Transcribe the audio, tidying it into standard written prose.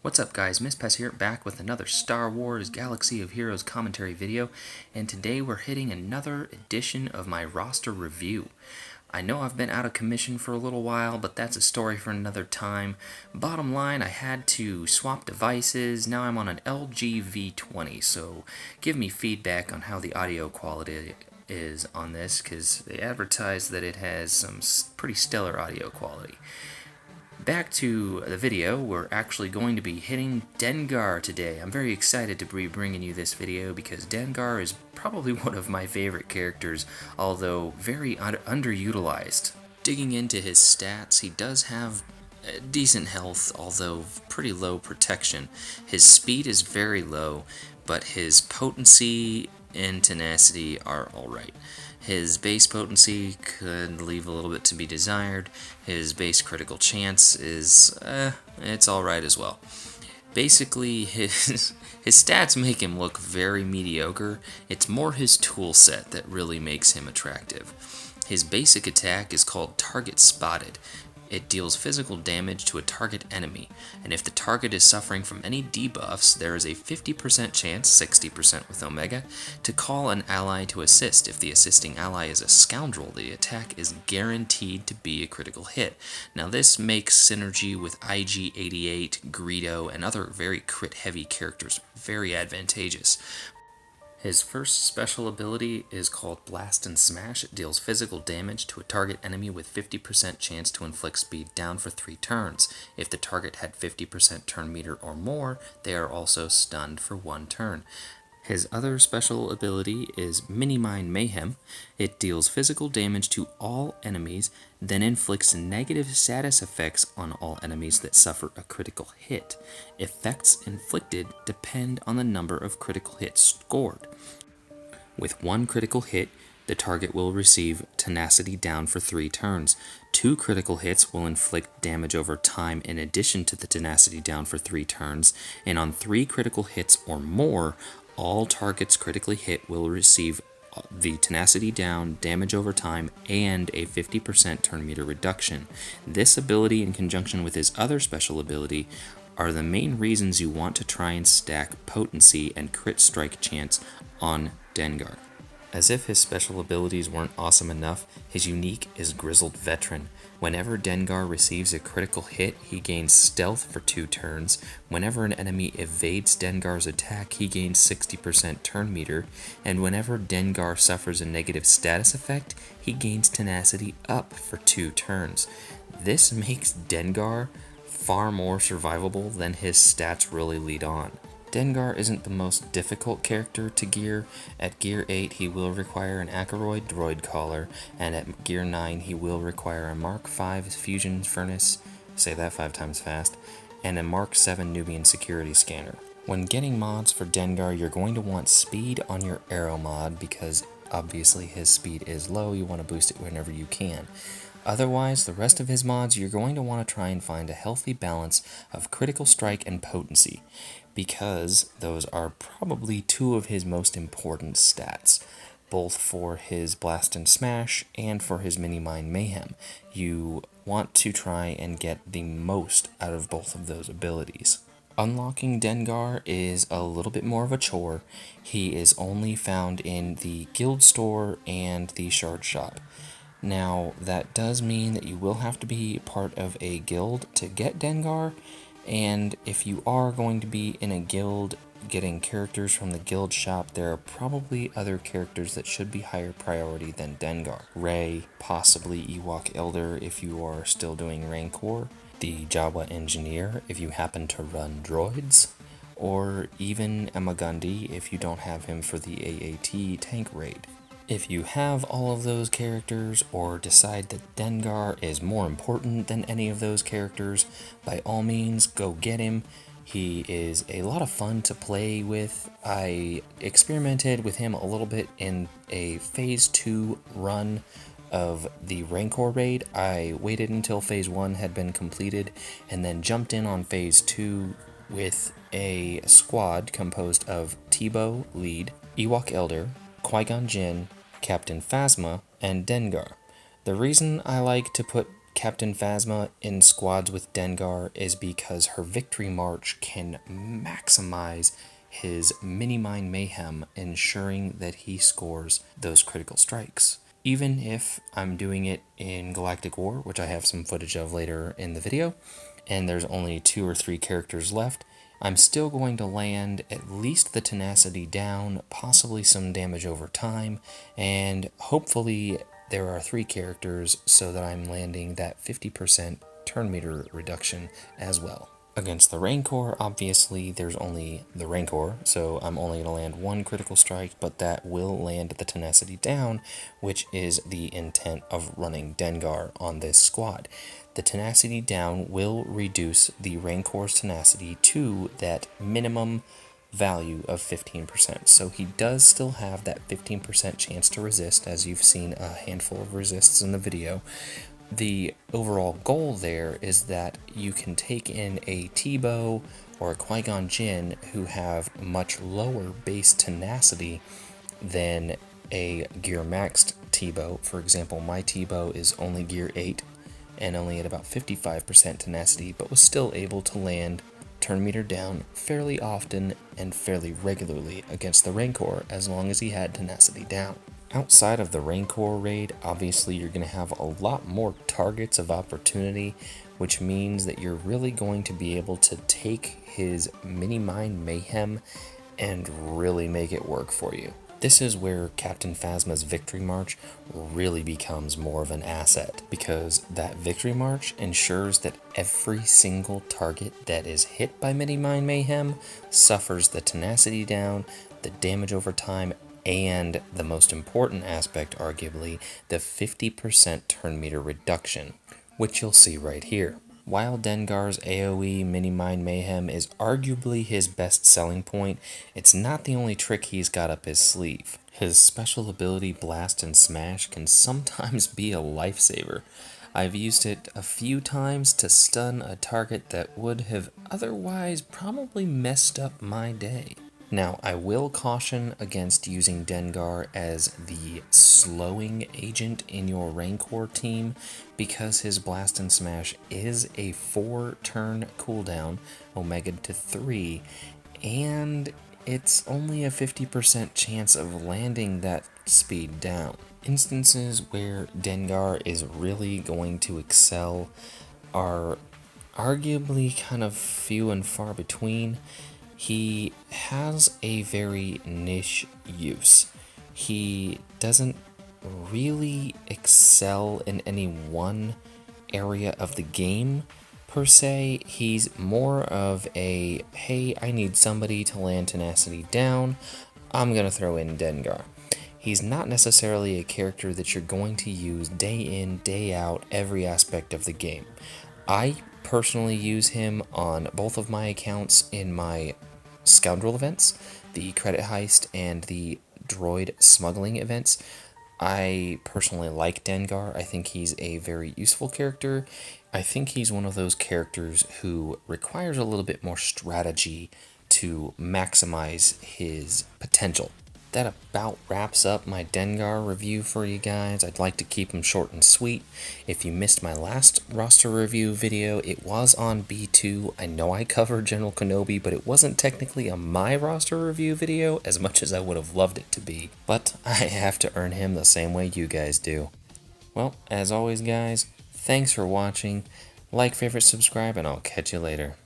What's up guys, Miss Pess here, back with another Star Wars Galaxy of Heroes commentary video, and today we're hitting another edition of my roster review. I know I've been out of commission for a little while, but that's a story for another time. Bottom line, I had to swap devices. Now I'm on an LG V20, so give me feedback on how the audio quality is on this, because they advertise that it has some pretty stellar audio quality. Back to the video, we're actually going to be hitting Dengar today. I'm very excited to be bringing you this video because Dengar is probably one of my favorite characters, although very underutilized. Digging into his stats, he does have decent health, although pretty low protection. His speed is very low, but his potency and tenacity are alright. His base potency could leave a little bit to be desired. His base critical chance is, it's alright as well. Basically, his stats make him look very mediocre. It's more his tool set that really makes him attractive. His basic attack is called Target Spotted. It deals physical damage to a target enemy, and if the target is suffering from any debuffs, there is a 50% chance, 60% with Omega, to call an ally to assist. If the assisting ally is a Scoundrel, the attack is guaranteed to be a critical hit. Now this makes synergy with IG-88, Greedo, and other very crit-heavy characters very advantageous. His first special ability is called Blast and Smash. It deals physical damage to a target enemy with 50% chance to inflict speed down for 3 turns. If the target had 50% turn meter or more, they are also stunned for 1 turn. His other special ability is Mini Mine Mayhem. It deals physical damage to all enemies, then inflicts negative status effects on all enemies that suffer a critical hit. Effects inflicted depend on the number of critical hits scored. With 1 critical hit, the target will receive tenacity down for 3 turns. 2 critical hits will inflict damage over time in addition to the tenacity down for 3 turns, and on 3 critical hits or more, all targets critically hit will receive the tenacity down, damage over time, and a 50% turn meter reduction. This ability in conjunction with his other special ability are the main reasons you want to try and stack potency and crit strike chance on Dengar. As if his special abilities weren't awesome enough, his unique is Grizzled Veteran. Whenever Dengar receives a critical hit, he gains stealth for 2 turns. Whenever an enemy evades Dengar's attack, he gains 60% turn meter. And whenever Dengar suffers a negative status effect, he gains tenacity up for 2 turns. This makes Dengar far more survivable than his stats really lead on. Dengar isn't the most difficult character to gear. At Gear 8 he will require an Acheroid Droid Collar, and at Gear 9 he will require a Mark 5 Fusion Furnace, say that 5 times fast, and a Mark 7 Nubian Security Scanner. When getting mods for Dengar, you're going to want speed on your Arrow mod, because obviously his speed is low, you want to boost it whenever you can. Otherwise, the rest of his mods, you're going to want to try and find a healthy balance of critical strike and potency, because those are probably 2 of his most important stats, both for his Blast and Smash and for his Mini Mine Mayhem. You want to try and get the most out of both of those abilities. Unlocking Dengar is a little bit more of a chore. He is only found in the guild store and the shard shop. Now, that does mean that you will have to be part of a guild to get Dengar, and if you are going to be in a guild getting characters from the guild shop, there are probably other characters that should be higher priority than Dengar. Rey, possibly Ewok Elder if you are still doing Rancor, the Jawa Engineer if you happen to run droids, or even Emagundi if you don't have him for the AAT tank raid. If you have all of those characters, or decide that Dengar is more important than any of those characters, by all means go get him. He is a lot of fun to play with. I experimented with him a little bit in a Phase 2 run of the Rancor raid. I waited until Phase 1 had been completed, and then jumped in on Phase 2 with a squad composed of Tebow, lead, Ewok Elder, Qui-Gon Jinn, Captain Phasma, and Dengar. The reason I like to put Captain Phasma in squads with Dengar is because her victory march can maximize his Mini Mine Mayhem, ensuring that he scores those critical strikes. Even if I'm doing it in Galactic War, which I have some footage of later in the video, and there's only 2 or 3 characters left, I'm still going to land at least the tenacity down, possibly some damage over time, and hopefully there are 3 characters so that I'm landing that 50% turn meter reduction as well. Against the Rancor, obviously, there's only the Rancor, so I'm only going to land 1 critical strike, but that will land the tenacity down, which is the intent of running Dengar on this squad. The tenacity down will reduce the Rancor's tenacity to that minimum value of 15%, so he does still have that 15% chance to resist, as you've seen a handful of resists in the video. The overall goal there is that you can take in a T-Bow or a Qui-Gon Jinn who have much lower base tenacity than a gear maxed T-Bow. For example, my T-Bow is only gear 8 and only at about 55% tenacity, but was still able to land turn meter down fairly often and fairly regularly against the Rancor as long as he had tenacity down. Outside of the Rancor raid, obviously you're going to have a lot more targets of opportunity, which means that you're really going to be able to take his Mini Mine Mayhem and really make it work for you. This is where Captain Phasma's Victory March really becomes more of an asset, because that Victory March ensures that every single target that is hit by Mini Mine Mayhem suffers the tenacity down, the damage over time, and the most important aspect, arguably, the 50% turn meter reduction, which you'll see right here. While Dengar's AoE Mini Mine Mayhem is arguably his best selling point, it's not the only trick he's got up his sleeve. His special ability Blast and Smash can sometimes be a lifesaver. I've used it a few times to stun a target that would have otherwise probably messed up my day. Now, I will caution against using Dengar as the slowing agent in your Rancor team, because his Blast and Smash is a 4-turn cooldown, Omega to 3, and it's only a 50% chance of landing that speed down. Instances where Dengar is really going to excel are arguably kind of few and far between. He has a very niche use. He doesn't really excel in any one area of the game, per se. He's more of a, hey, I need somebody to land tenacity down, I'm gonna throw in Dengar. He's not necessarily a character that you're going to use day in, day out, every aspect of the game. I personally use him on both of my accounts in my Scoundrel events, the credit heist and the droid smuggling events. I personally like Dengar. I think he's a very useful character. I think he's one of those characters who requires a little bit more strategy to maximize his potential. That about wraps up my Dengar review for you guys. I'd like to keep them short and sweet. If you missed my last roster review video, it was on B2. I know I covered General Kenobi, but it wasn't technically a my roster review video as much as I would have loved it to be. But I have to earn him the same way you guys do. Well, as always guys, thanks for watching. Like, favorite, subscribe, and I'll catch you later.